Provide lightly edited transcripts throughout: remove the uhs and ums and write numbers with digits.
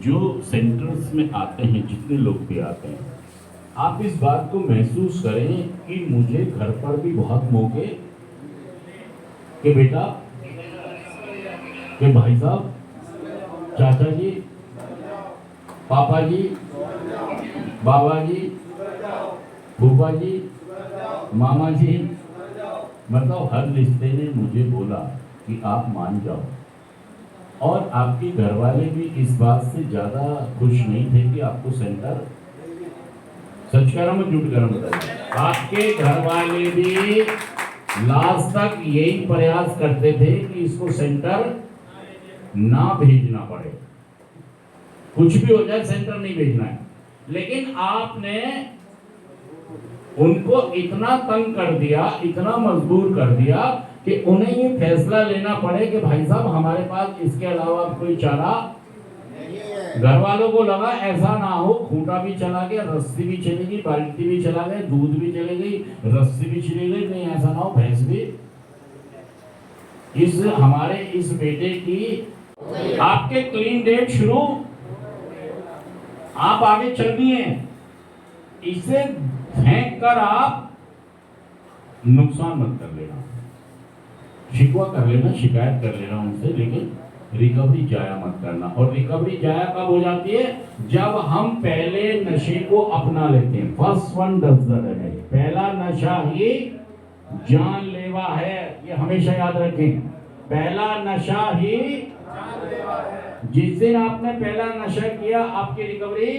जो सेंटर्स में आते हैं, जितने लोग भी आते हैं, आप इस बात को महसूस करें कि मुझे घर पर भी बहुत मौके कि बेटा, कि भाई साहब, चाचा जी, पापा जी, बाबा जी, फूफा जी, मामा जी, मतलब हर रिश्ते ने मुझे बोला कि आप मान जाओ। और आपके घर वाले भी इस बात से ज्यादा खुश नहीं थे कि आपको सेंटर, सच कह रहा हूं झूठ कह रहा हूं बताइए, आपके घर वाले भी लास्ट तक यही प्रयास करते थे कि इसको सेंटर ना भेजना पड़े, कुछ भी हो जाए सेंटर नहीं भेजना है। लेकिन आपने उनको इतना तंग कर दिया, इतना मजबूर कर दिया कि उन्हें ये फैसला लेना पड़े कि भाई साहब हमारे पास इसके अलावा कोई चारा नहीं है। घर वालों को लगा ऐसा ना हो, खूंटा भी चला गया, रस्सी भी चलेगी, बाल्टी भी चला गया, दूध भी चले गई, रस्सी भी चली गई, नहीं ऐसा ना हो भैंस भी इस हमारे इस बेटे की आपके क्लीन डेट शुरू, आप आगे चल दिए, इसे फेंक कर आप नुकसान मत कर लेना, शिकवा कर लेना, शिकायत कर लेना उनसे, लेकिन रिकवरी जाया मत करना। और रिकवरी जाया कब हो जाती है? जब हम पहले नशे को अपना लेते हैं। First one does the damage, पहला नशा ही जानलेवा है, ये हमेशा याद रखें, पहला नशा ही जानलेवा है। जिस दिन आपने पहला नशा किया आपकी रिकवरी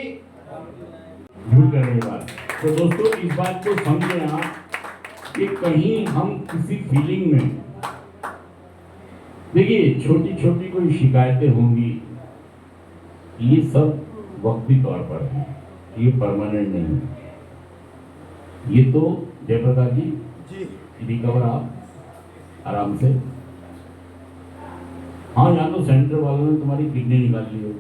भूल करने के बाद। तो दोस्तों इस बात को समझें आप कि कहीं हम किसी फीलिंग में, देखिए छोटी छोटी कोई शिकायतें होंगी, ये सब वक्ती तौर पर है, ये परमानेंट नहीं है। ये तो जयप्रकाश जी रिकवर आप आराम से, हाँ यहाँ तो सेंटर वालों ने तुम्हारी किडनी निकाल ली हो,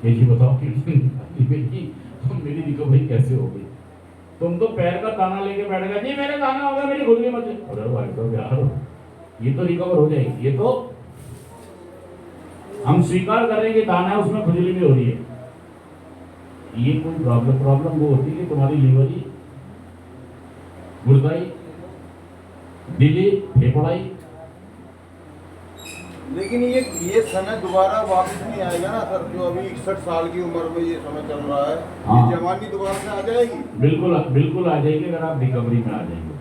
कैसी बताओ किडनी निकाली मेरी, तो मेरी रिकवरी कैसे हो गई? तुम तो पैर का दाना लेके बैठ गए, नहीं मेरे दाना हो गया, मेरी खुद की मत, अरे भाई साहब यार ये तो रिकवर हो जाएगी, ये तो हम स्वीकार कर रहे हैं कि दाना है उसमें खुजली भी हो रही है, ये कोई प्रॉब्लम वो होती है कि तुम्हारी लीवरी, गुर्दाई, दिली, फेफड़ाई। लेकिन ये समय दोबारा वापस नहीं आएगा ना सर, जो अभी 61 साल की उम्र में ये समय चल रहा है, हाँ। ये जवानी दोबारा से आ जाएगी। बिल्कुल आ जाएगी अगर आप रिकवरी में आ जाएंगे।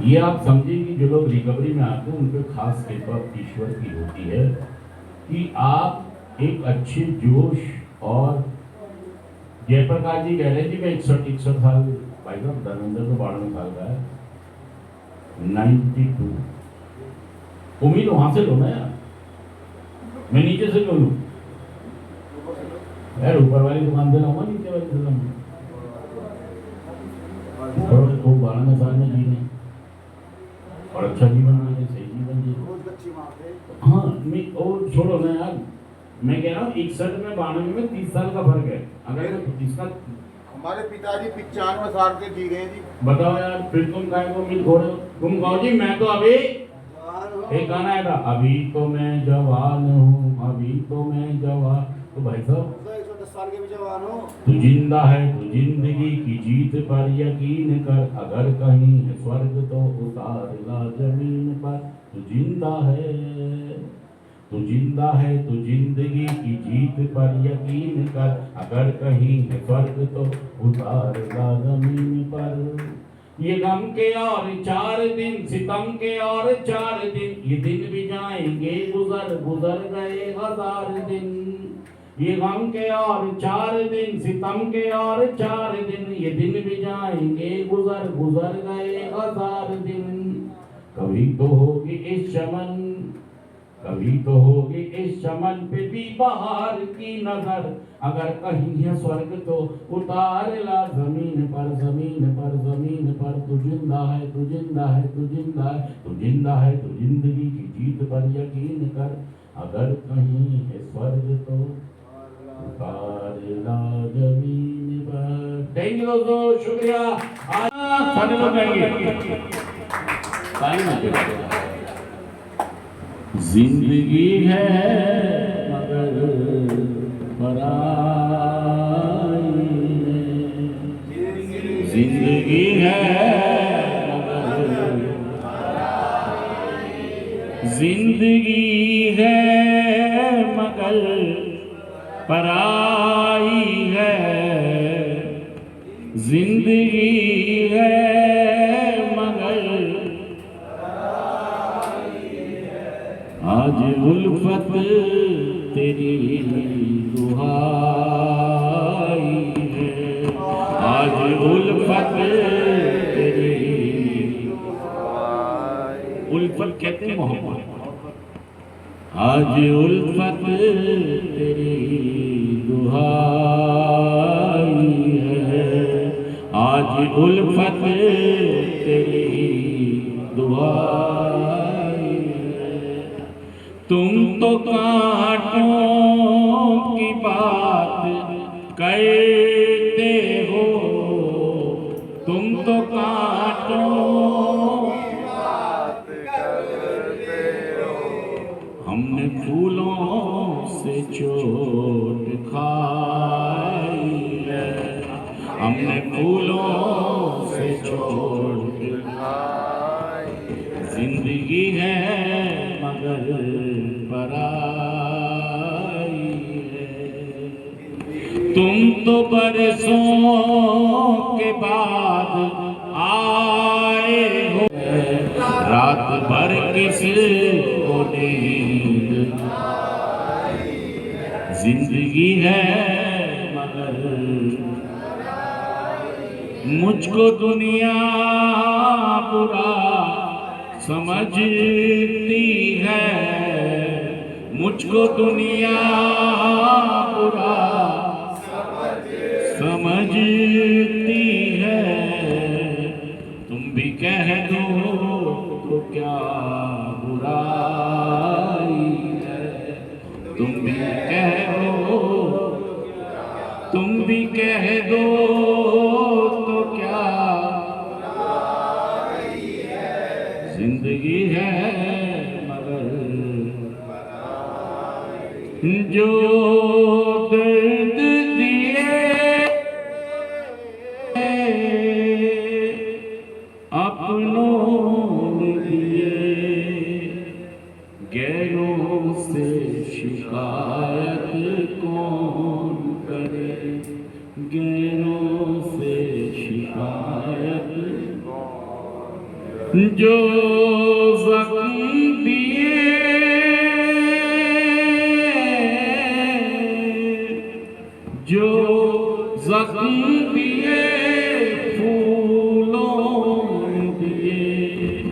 ये आप समझिए कि जो लोग रिकवरी में आते हैं उन पर खास कृपा ईश्वर की होती है कि आप एक अच्छे जोश, और जयप्रकाश जी कह रहे हैं कि मैं 61 साल, भाई साहब धर्मेंद्र तो 92 साल का है, 92, उम्मीद वहां से लो ना यार, मैं नीचे से क्यों लूं यार, ऊपर वाली दुकान से लाऊंगा, नीचे वाली से लाऊंगा, और वो 92 साल में जीने और अच्छा जीवन जीने, सही जीवन जीने। हाँ मैं और छोड़ो ना यार, मैं कह रहा हूँ 61 में 92 में 30 साल का फर्क है। अगर मैं इसका, हमारे पिताजी 95 साल के जी गए जी। बताओ यार, फिर तुम काय को उम्मीद खोड़े हो? तुम कहो जी मैं तो अभी, एक गाना आया था, अभी तो मैं जवान हूँ, अभी तो मैं जवान, तो भाई साहब 110 साल के भी जवान हो। तू जिंदा है तो जिंदगी की जीत पर यकीन कर, अगर कहीं है स्वर्ग तो उतार ला जमीन पर, तू जिंदा है, तू जिंदा है तो जिंदगी की जीत पर यकीन कर, अगर कहीं है स्वर्ग तो उतार ला जमीन पर। ये गम के और 4 दिन, सितम के और 4 दिन, ये दिन भी जाएंगे गुजर, गुजर गए 1000 दिन। ये गम के और 4 दिन, सितम के और 4 दिन, ये दिन भी जाएंगे गुजर, गुजर गए 1000 दिन। कभी तो होगी इस चमन, कभी तो होगी इस चमन पे भी बाहर की नजर, अगर कहीं है स्वर्ग तो उतार ला जमीन पर, जमीन पर, जमीन पर। तू जिंदा है, तू जिंदा है, तू जिंदा है, तू जिंदा है तो जिंदगी की जीत पर यकीन कर, अगर कहीं है स्वर्ग तो उतार ला जमीन पर। थैंक यू दोस्तों, शुक्रिया। सारे लोग आएंगे, जिंदगी है मगर पराई है। जिंदगी है जिंदगी है मगर पराई है। जिंदगी है मगर आज उल्फत तेरी दुहाई है। आज उल्फत तेरी उल्फत कहते हैं मोहब्बत। आज उल्फत तेरी दुहाई है। आज उल्फत तेरी दुहाई है। तुम तो कांटों की बात करते हो। तुम तो कांटों हमने फूलों से चोट खाई है। हमने फूलों से चोट खाई। जिंदगी है मगर पराई है। तुम तो बरसों के बाद आए हो। रात भर किस को नींद जिंदगी है मगर मुझको दुनिया बुरा समझती है। मुझको दुनिया बुरा समझती है। तुम भी कह दो तो क्या बुराई है। तुम भी कह दो तुम भी कह दो तो क्या जिंदगी है मगर जो दर्द दिए अपनों ने दिए। गैरों से शिकायत कौन करे। गैरों से शिकायत जो ज़ख्म दिए जो ज़ख्म दिए फूलों दिए।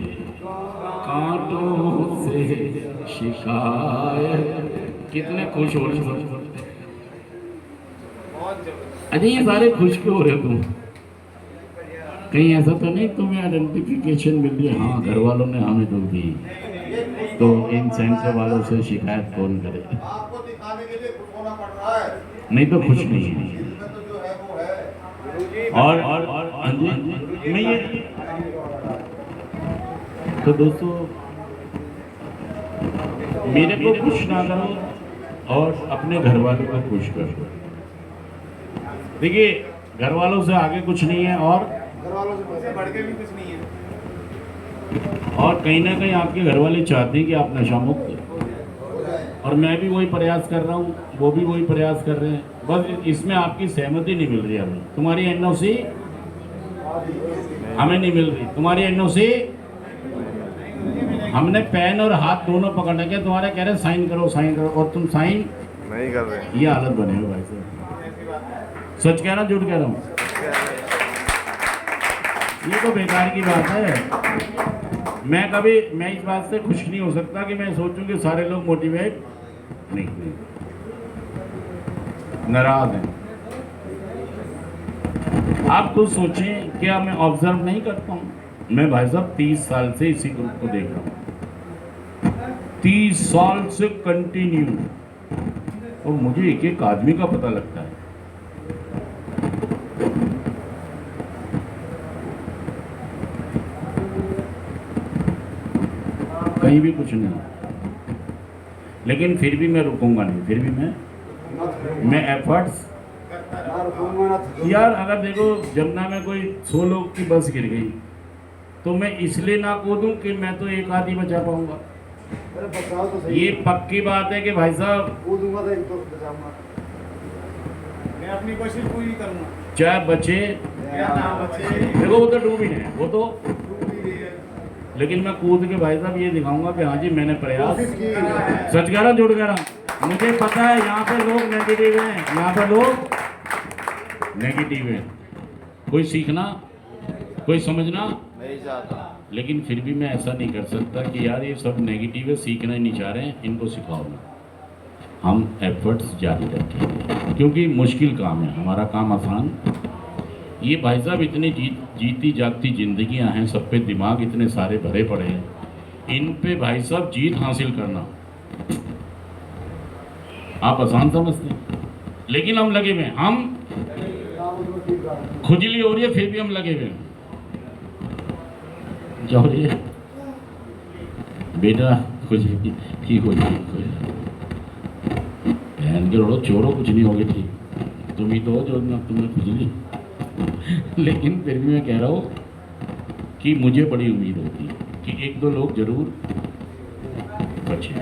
कांटों से शिकायत। कितने खुश हो रहे हैं। अरे ये सारे खुश क्यों हो रहे हो तुम? कहीं ऐसा तो नहीं तुम्हें आइडेंटिफिकेशन मिल रही है? हाँ, घर वालों ने हमें तो दी, तो इन सेंटर वालों से शिकायत कौन करे? आपको दिखाने के लिए खुश होना पड़ रहा है। नहीं तो खुश नहीं है। इसमें तो जो है वो है। और हाँ जी, मैं ये तो दोस्तों मेरे को खुश ना करो और अपने घर वालों को खुश करो। देखिए, घर वालों से आगे कुछ नहीं है और घर वालों से बढ़ के भी कुछ नहीं है। और कहीं ना कहीं आपके घर वाले चाहते हैं कि आप नशा मुक्त हो। और मैं भी वही प्रयास कर रहा हूँ, वो भी वही प्रयास कर रहे हैं। बस इसमें आपकी सहमति नहीं मिल रही हमें। तुम्हारी एनओसी हमें नहीं मिल रही। तुम्हारी एनओसी हमने पेन और हाथ दोनों पकड़ के तुम्हारे कह रहे साइन करो और तुम साइन नहीं कर रहे। ये हालत बने हो भाई साहब। सच कह रहा हूँ झूठ कह रहा हूँ? ये तो बेकार की बात है। मैं इस बात से खुश नहीं हो सकता कि मैं सोचूं कि सारे लोग मोटिवेट नहीं, नाराज हैं। आप खुद सोचें, क्या मैं ऑब्जर्व नहीं करता हूँ? मैं भाई साहब 30 साल से इसी ग्रुप को देख रहा हूँ, 30 साल से कंटिन्यू, और मुझे एक एक आदमी का पता लगता है। कहीं भी कुछ नहीं, लेकिन फिर भी मैं रुकूंगा नहीं, फिर भी मैं मैं एफर्ट्स यार, अगर देखो जमुना में कोई 100 लोग की बस गिर गई तो मैं इसलिए ना कूदूं कि मैं तो एक आदमी बचा पाऊंगा। ये पक्की बात है कि भाई साहब मैं अपनी कोशिश पूरी करूंगा, चाहे बचे, क्या ना बचे। देखो वो तो डूब ही है, वो तो, लेकिन मैं कूद के भाई साहब ये दिखाऊंगा कि हाँ जी मैंने प्रयास, सच कह रहा झूठ कह रहा। मुझे पता है यहाँ पे लोग नेगेटिव हैं, यहाँ पे लोग नेगेटिव हैं, कोई सीखना कोई समझना नहीं चाहता, लेकिन फिर भी मैं ऐसा नहीं कर सकता कि यार ये सब नेगेटिव है, सीखना ही नहीं चाह रहे हैं, इनको सिखाओ ना। हम एफर्ट्स जारी रखेंगे क्योंकि मुश्किल काम है, हमारा काम आसान। ये भाई साहब इतनी जीती जागती जिंदगियां हैं, सब पे दिमाग इतने सारे भरे पड़े हैं, इन पे भाई साहब जीत हासिल करना आप आसान समझते हैं, लेकिन हम लगे हुए हैं, हम खुजली हो रही है फिर भी हम लगे हुए हैं। क्या हो रही है बेटा? खुजली ठीक हो जाएगी, बहन के रोड़ो चोरों कुछ नहीं होगी ठीक, तुम ही तो हो जो ना तुम्हें खुजली। लेकिन फिर भी मैं कह रहा हूँ कि मुझे बड़ी उम्मीद होती है कि 1-2 लोग जरूर बचे।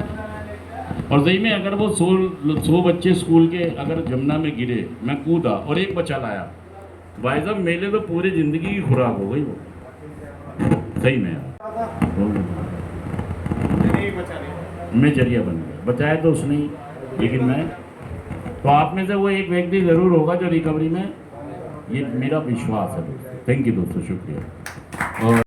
और सही में अगर वो 100 बच्चे स्कूल के अगर जमुना में गिरे, मैं कूदा और एक बच्चा लाया, भाई साहब मेरे तो पूरी जिंदगी की खुराक हो गई वो, सही में मैं जरिया बन गया। बचाया तो उसने ही, लेकिन मैं तो आप में से वो एक व्यक्ति जरूर होगा जो रिकवरी में, ये मेरा विश्वास है दोस्तों। थैंक यू दोस्तों, शुक्रिया। और